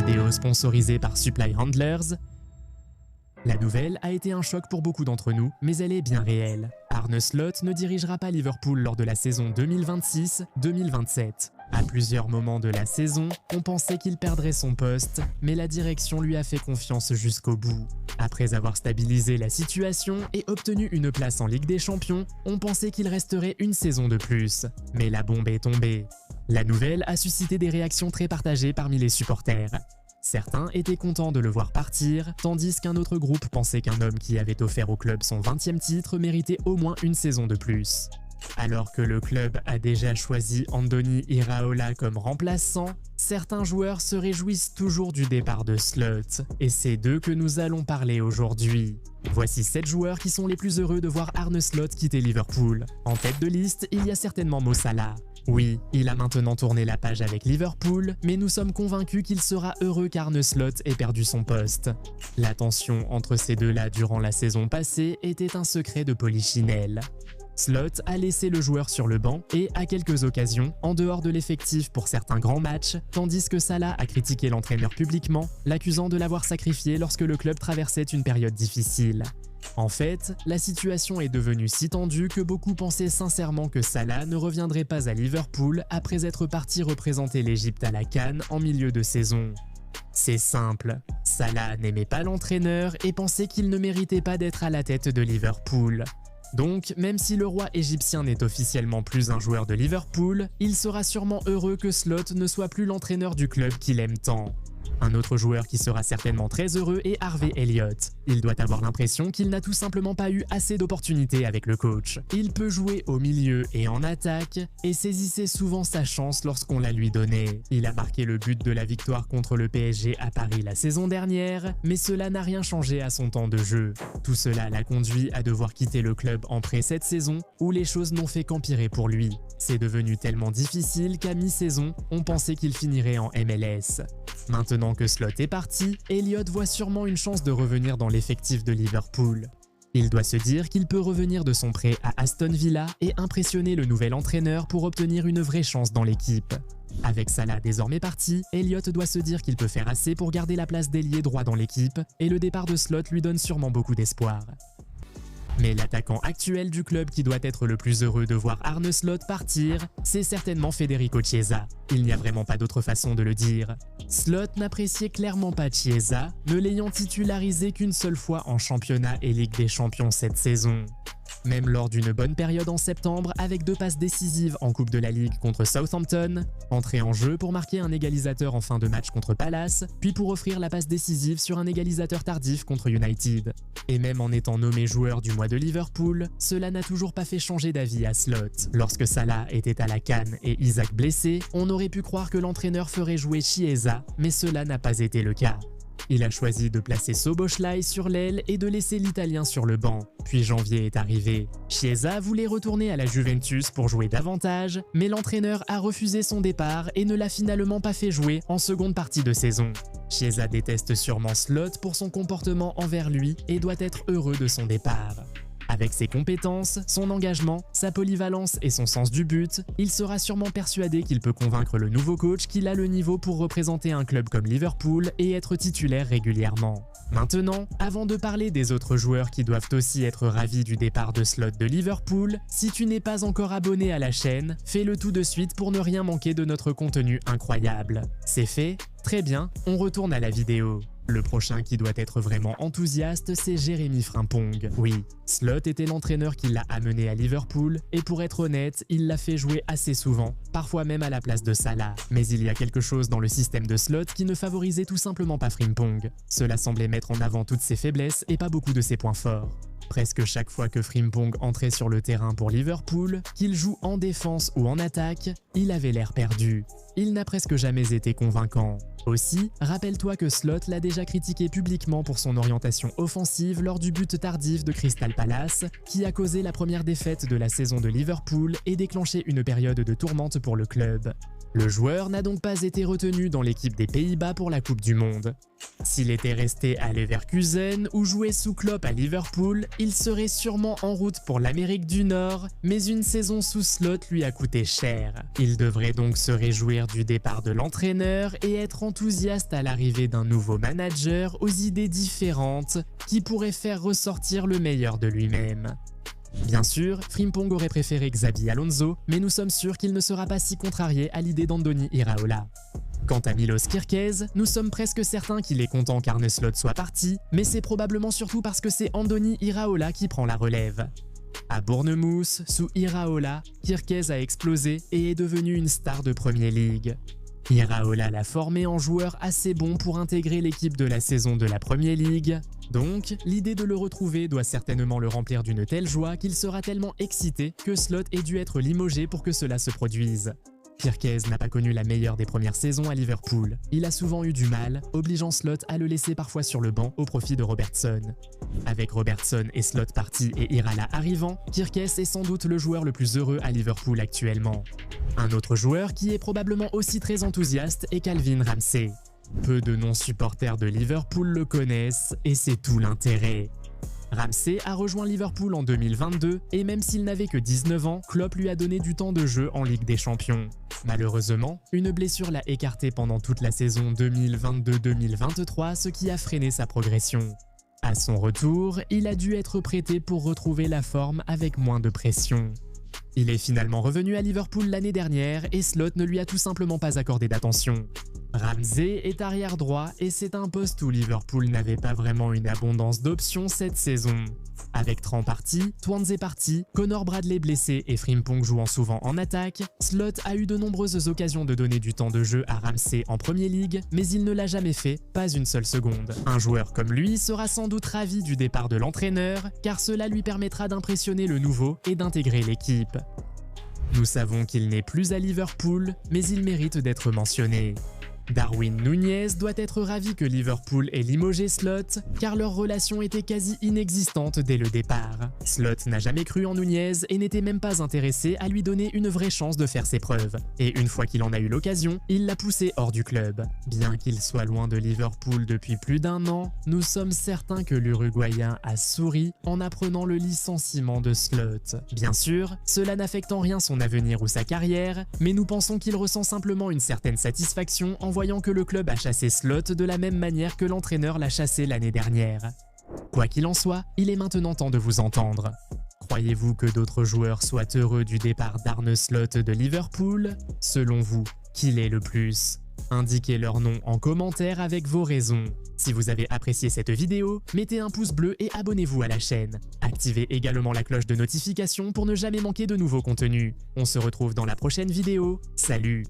vidéo sponsorisée par Supply Handlers. La nouvelle a été un choc pour beaucoup d'entre nous, mais elle est bien réelle. Arne Slot ne dirigera pas Liverpool lors de la saison 2026-2027. À plusieurs moments de la saison, on pensait qu'il perdrait son poste, mais la direction lui a fait confiance jusqu'au bout. Après avoir stabilisé la situation et obtenu une place en Ligue des Champions, on pensait qu'il resterait une saison de plus. Mais la bombe est tombée. La nouvelle a suscité des réactions très partagées parmi les supporters. Certains étaient contents de le voir partir, tandis qu'un autre groupe pensait qu'un homme qui avait offert au club son 20e titre méritait au moins une saison de plus. Alors que le club a déjà choisi Andoni Iraola comme remplaçant, certains joueurs se réjouissent toujours du départ de Slot, et c'est d'eux que nous allons parler aujourd'hui. Voici 7 joueurs qui sont les plus heureux de voir Arne Slot quitter Liverpool. En tête de liste, il y a certainement Mo Salah. Oui, il a maintenant tourné la page avec Liverpool, mais nous sommes convaincus qu'il sera heureux qu'Arne Slot ait perdu son poste. La tension entre ces deux-là durant la saison passée était un secret de polichinelle. Slot a laissé le joueur sur le banc et, à quelques occasions, en dehors de l'effectif pour certains grands matchs, tandis que Salah a critiqué l'entraîneur publiquement, l'accusant de l'avoir sacrifié lorsque le club traversait une période difficile. En fait, la situation est devenue si tendue que beaucoup pensaient sincèrement que Salah ne reviendrait pas à Liverpool après être parti représenter l'Égypte à la CAN en milieu de saison. C'est simple, Salah n'aimait pas l'entraîneur et pensait qu'il ne méritait pas d'être à la tête de Liverpool. Donc, même si le roi égyptien n'est officiellement plus un joueur de Liverpool, il sera sûrement heureux que Slot ne soit plus l'entraîneur du club qu'il aime tant. Un autre joueur qui sera certainement très heureux est Harvey Elliott. Il doit avoir l'impression qu'il n'a tout simplement pas eu assez d'opportunités avec le coach. Il peut jouer au milieu et en attaque, et saisissait souvent sa chance lorsqu'on la lui donnait. Il a marqué le but de la victoire contre le PSG à Paris la saison dernière, mais cela n'a rien changé à son temps de jeu. Tout cela l'a conduit à devoir quitter le club en prêt cette saison, où les choses n'ont fait qu'empirer pour lui. C'est devenu tellement difficile qu'à mi-saison, on pensait qu'il finirait en MLS. Maintenant que Slot est parti, Elliott voit sûrement une chance de revenir dans l'effectif de Liverpool. Il doit se dire qu'il peut revenir de son prêt à Aston Villa et impressionner le nouvel entraîneur pour obtenir une vraie chance dans l'équipe. Avec Salah désormais parti, Elliott doit se dire qu'il peut faire assez pour garder la place d'ailier droit dans l'équipe, et le départ de Slot lui donne sûrement beaucoup d'espoir. Mais l'attaquant actuel du club qui doit être le plus heureux de voir Arne Slot partir, c'est certainement Federico Chiesa. Il n'y a vraiment pas d'autre façon de le dire. Slot n'appréciait clairement pas Chiesa, ne l'ayant titularisé qu'une seule fois en championnat et Ligue des Champions cette saison. Même lors d'une bonne période en septembre avec 2 passes décisives en Coupe de la Ligue contre Southampton, entré en jeu pour marquer un égalisateur en fin de match contre Palace, puis pour offrir la passe décisive sur un égalisateur tardif contre United. Et même en étant nommé joueur du mois de Liverpool, cela n'a toujours pas fait changer d'avis à Slot. Lorsque Salah était à la CAN et Isaac blessé, on aurait pu croire que l'entraîneur ferait jouer Chiesa, mais cela n'a pas été le cas. Il a choisi de placer Szoboszlai sur l'aile et de laisser l'Italien sur le banc. Puis janvier est arrivé. Chiesa voulait retourner à la Juventus pour jouer davantage, mais l'entraîneur a refusé son départ et ne l'a finalement pas fait jouer en seconde partie de saison. Chiesa déteste sûrement Slot pour son comportement envers lui et doit être heureux de son départ. Avec ses compétences, son engagement, sa polyvalence et son sens du but, il sera sûrement persuadé qu'il peut convaincre le nouveau coach qu'il a le niveau pour représenter un club comme Liverpool et être titulaire régulièrement. Maintenant, avant de parler des autres joueurs qui doivent aussi être ravis du départ de Slot de Liverpool, si tu n'es pas encore abonné à la chaîne, fais-le tout de suite pour ne rien manquer de notre contenu incroyable. C'est fait? Très bien, on retourne à la vidéo. Le prochain qui doit être vraiment enthousiaste, c'est Jérémy Frimpong. Oui, Slot était l'entraîneur qui l'a amené à Liverpool, et pour être honnête, il l'a fait jouer assez souvent, parfois même à la place de Salah. Mais il y a quelque chose dans le système de Slot qui ne favorisait tout simplement pas Frimpong. Cela semblait mettre en avant toutes ses faiblesses et pas beaucoup de ses points forts. Presque chaque fois que Frimpong entrait sur le terrain pour Liverpool, qu'il joue en défense ou en attaque, il avait l'air perdu. Il n'a presque jamais été convaincant. Aussi, rappelle-toi que Slot l'a déjà critiqué publiquement pour son orientation offensive lors du but tardif de Crystal Palace, qui a causé la première défaite de la saison de Liverpool et déclenché une période de tourmente pour le club. Le joueur n'a donc pas été retenu dans l'équipe des Pays-Bas pour la Coupe du Monde. S'il était resté à Leverkusen ou joué sous Klopp à Liverpool, il serait sûrement en route pour l'Amérique du Nord, mais une saison sous Slot lui a coûté cher. Il devrait donc se réjouir du départ de l'entraîneur et être enthousiaste à l'arrivée d'un nouveau manager aux idées différentes qui pourrait faire ressortir le meilleur de lui-même. Bien sûr, Frimpong aurait préféré Xabi Alonso, mais nous sommes sûrs qu'il ne sera pas si contrarié à l'idée d'Andoni Iraola. Quant à Milos Kerkez, nous sommes presque certains qu'il est content qu'Arne Slot soit parti, mais c'est probablement surtout parce que c'est Andoni Iraola qui prend la relève. À Bournemouth, sous Iraola, Kerkez a explosé et est devenu une star de Premier League. Iraola l'a formé en joueur assez bon pour intégrer l'équipe de la saison de la Premier League, donc l'idée de le retrouver doit certainement le remplir d'une telle joie qu'il sera tellement excité que Slot ait dû être limogé pour que cela se produise. Kerkez n'a pas connu la meilleure des premières saisons à Liverpool. Il a souvent eu du mal, obligeant Slot à le laisser parfois sur le banc au profit de Robertson. Avec Robertson et Slot partis et Iraola arrivant, Kerkez est sans doute le joueur le plus heureux à Liverpool actuellement. Un autre joueur qui est probablement aussi très enthousiaste est Calvin Ramsey. Peu de non-supporters de Liverpool le connaissent et c'est tout l'intérêt. Ramsey a rejoint Liverpool en 2022 et même s'il n'avait que 19 ans, Klopp lui a donné du temps de jeu en Ligue des Champions. Malheureusement, une blessure l'a écarté pendant toute la saison 2022-2023, ce qui a freiné sa progression. À son retour, il a dû être prêté pour retrouver la forme avec moins de pression. Il est finalement revenu à Liverpool l'année dernière et Slot ne lui a tout simplement pas accordé d'attention. Ramsey est arrière droit et c'est un poste où Liverpool n'avait pas vraiment une abondance d'options cette saison. Avec Trent parti, Twanzé parti, Connor Bradley blessé et Frimpong jouant souvent en attaque, Slot a eu de nombreuses occasions de donner du temps de jeu à Ramsey en Premier League, mais il ne l'a jamais fait, pas une seule seconde. Un joueur comme lui sera sans doute ravi du départ de l'entraîneur, car cela lui permettra d'impressionner le nouveau et d'intégrer l'équipe. Nous savons qu'il n'est plus à Liverpool, mais il mérite d'être mentionné. Darwin Núñez doit être ravi que Liverpool ait limogé Slot, car leur relation était quasi inexistante dès le départ. Slot n'a jamais cru en Núñez et n'était même pas intéressé à lui donner une vraie chance de faire ses preuves. Et une fois qu'il en a eu l'occasion, il l'a poussé hors du club. Bien qu'il soit loin de Liverpool depuis plus d'un an, nous sommes certains que l'Uruguayen a souri en apprenant le licenciement de Slot. Bien sûr, cela n'affecte en rien son avenir ou sa carrière, mais nous pensons qu'il ressent simplement une certaine satisfaction en voyant que le club a chassé Slot de la même manière que l'entraîneur l'a chassé l'année dernière. Quoi qu'il en soit, il est maintenant temps de vous entendre. Croyez-vous que d'autres joueurs soient heureux du départ d'Arne Slot de Liverpool? Selon vous, qui l'est le plus? Indiquez leur nom en commentaire avec vos raisons. Si vous avez apprécié cette vidéo, mettez un pouce bleu et abonnez-vous à la chaîne. Activez également la cloche de notification pour ne jamais manquer de nouveaux contenus. On se retrouve dans la prochaine vidéo. Salut!